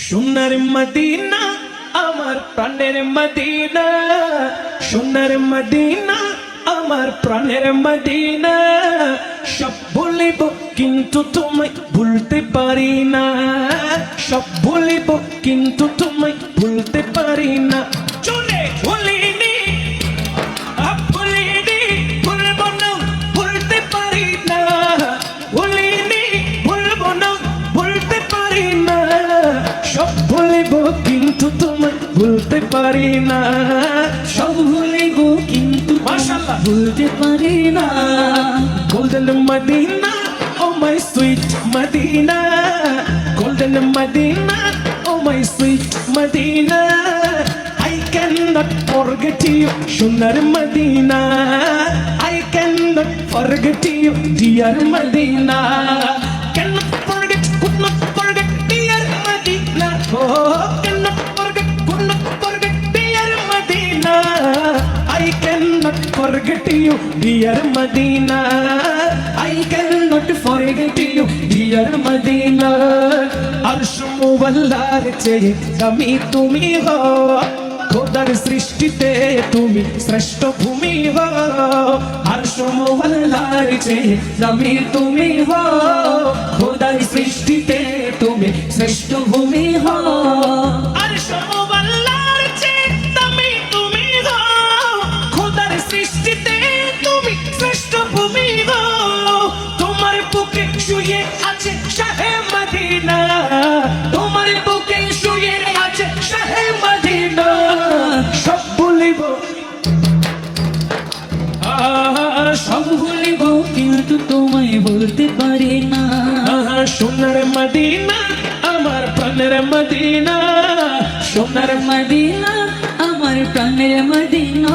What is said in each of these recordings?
সোনার মদিনা আমার প্রাণের মদিনা, সোনার মদিনা আমার প্রাণের মদিনা। সব ভুলিব কিন্তু তোমায় ভুলতে পারি না, সব ভুলিব কিন্তু তোমায় ভুলতে পারি না। চলে ভুলিনি ভুলিনি, ভুলব না ভুলতে পারি না, ভুলিনি ভুলব না ভুলতে পারি না। সব ভুলিব কিন্তু তোমায় ভুলতে পারি না, সব ভুলিব কিন্তু মাশাআল্লাহ ভুলতে পারি না। Golden Medina, oh my sweet Medina, Golden Medina, oh my sweet Medina. I cannot forget you, Sunar Medina. I cannot forget you, dear Medina. Cannot forget, could not forget, dear Medina. Oh, cannot forget, could not forget, dear Medina. I cannot forget you, dear Medina. I cannot forget you, dear Medina. अर्श मुवल्लार চেয়ে দামি তুমি হো, খোদার সৃষ্টিতে তুমি শ্রেষ্ঠ ভূমি হো। अर्श मुवल्लार চেয়ে দামি তুমি হো, খোদার সৃষ্টিতে তুমি শ্রেষ্ঠ ভূমি হো। अर्श मुवल्लार চেয়ে দামি তুমি হো, খোদার সৃষ্টিতে তুমি শ্রেষ্ঠ ভূমি হো। তোমার বুকে শুয়ে আছে শাহে মদিনা, তোমার বুকে শুয়ে আছে শাহে মদিনা। সব ভুলিব সব ভুলিব কিন্তু তোমায় বলতে পারি না। সোনার মদিনা আমার প্রাণের মদিনা, সোনার মদিনা আমার প্রাণের মদিনা।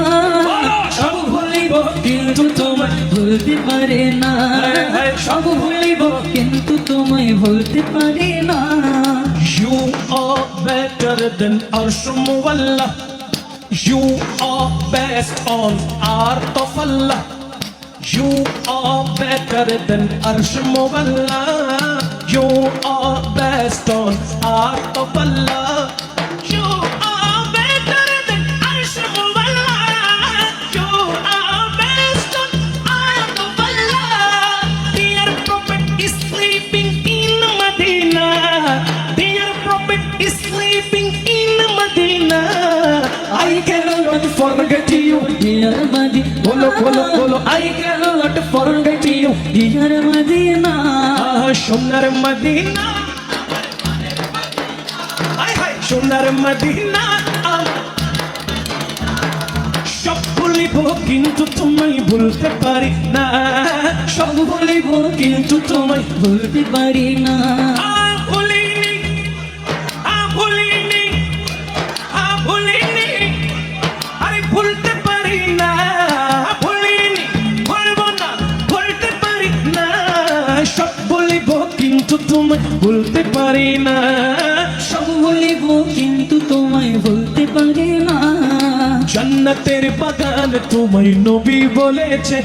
সব ভুলিব কিন্তু তোমায় ভুলতে পারে না, সব ভুলিব কিন্তু তোমায় ভুলতে পারি না। You are better than Arsh Muwalla, you are best on art of Allah. You are better than Arsh Muwalla, you are best on art of Allah. You are better than Arsh Muwalla, you are best on art of Allah. Dear Prophet is sleeping in Medina, dear Prophet is sleeping in Medina. I cannot forget you, dear Medina, bolo bolo bolo, I cannot forget you, dear Medina. সোনার Medina, হায় হায় সোনার Medina. সব ভুলিব কিন্তু তোমায় ভুলতে পারি না, সব ভুলিব কিন্তু তোমায় ভুলতে পারি না। ভুলিনি ভুলিনি ভুলিনি, আরে ভুলতে পারি না, ভুলিনি ভুলব না ভুলতে পারি না। সব ভুলিব কিন্তু তোমায় ভুলতে পারি না, সব ভুলিব কিন্তু তোমায় ভুলতে পারি না। জান্নাতের বাগান তোমায় নবী বলেছে,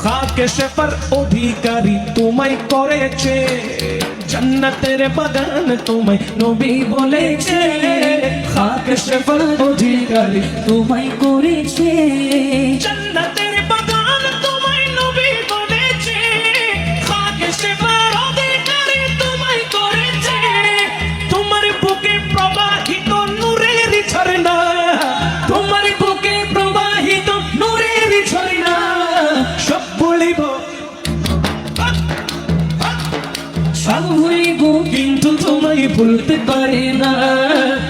খাকে সেফার অধিকারী তোমায় করেছে। জান্নাতের বাগান তোমায় নবী বলেছে, খাকে সেফার অধিকারী তোমায় করেছে। জান্নাতের বাগান তোমায় নবী বলেছে, খাকে সেফার অধিকারী তোমায় করেছে। তোমার বুকে প্রবাহিত নূরের ঝর্ণা, তোমার বুকে প্রবাহিত নূরের ঝর্ণা। সব বলিব সব ভুলিব কিন্তু তোমায় ভুলতে পারি না।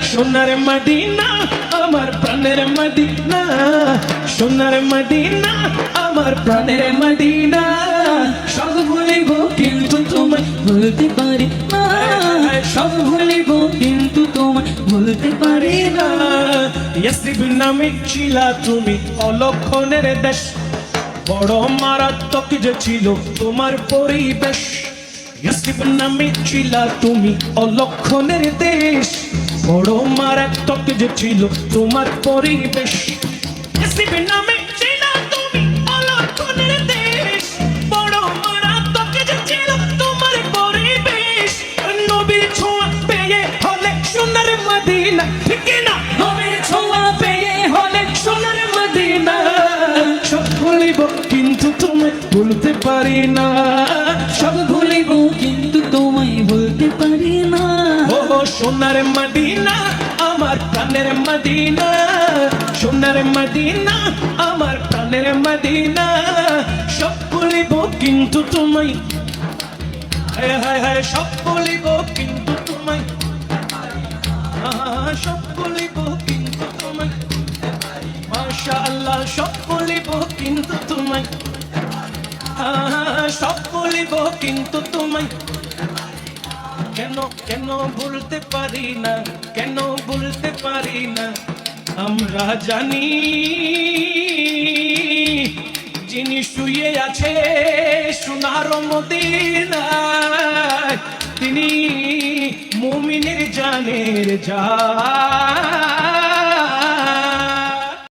সোনার মদিনা আমার প্রাণের মদিনা, সোনার মদিনা আমার প্রাণের মদিনা। সব ভুলিব কিন্তু তোমায় ভুলতে পারি না, সব ভুলিব কিন্তু তোমায় ভুলতে পারি না। ইয়াসরিব নামে ছিলা তুমি অলক্ষণের দেশ, বড় মারাত্মক যে ছিল তোমার পরিবেশ। ইয়াসরিব নামে ছিলা তুমি অলক্ষণের দেশ, বড় মারাত্মক যে ছিল তোমার পরিবেশ। ইয়াসরিব নামে ছিলা তুমি অলক্ষণের দেশ, বড় মারাত্মক যে ছিল তোমার পরিবেশ। নবীর ছোঁয়া পেয়ে হলে মদিনা ঠিক না নবীর ছোঁয়া পেয়ে হলে সোনার মদিনা সব ভুলিব কিন্তু তোমায় ভুলতে পারি না সব ভুলিব কিন্তু তোমায় বলতে পারি না ও সোনার মদিনা আমার প্রাণের মদিনা সোনার মদিনা আমার প্রাণের মদিনা সব ভুলিব কিন্তু তোমায় হায় হায় হায় সব ভুলিব কিন্তু তোমায় সব ভুলিব কিন্তু তোমায় মাশাআল্লাহ সব ভুলিব কিন্তু তোমায় সব ভুলিব কিন্তু তোমায় কেন কেন ভুলতে পারি না কেন ভুলতে পারি না আমরা জানি যিনি শুয়ে আছে সোনার মদিনায় তিনি মুমিনের জানের জান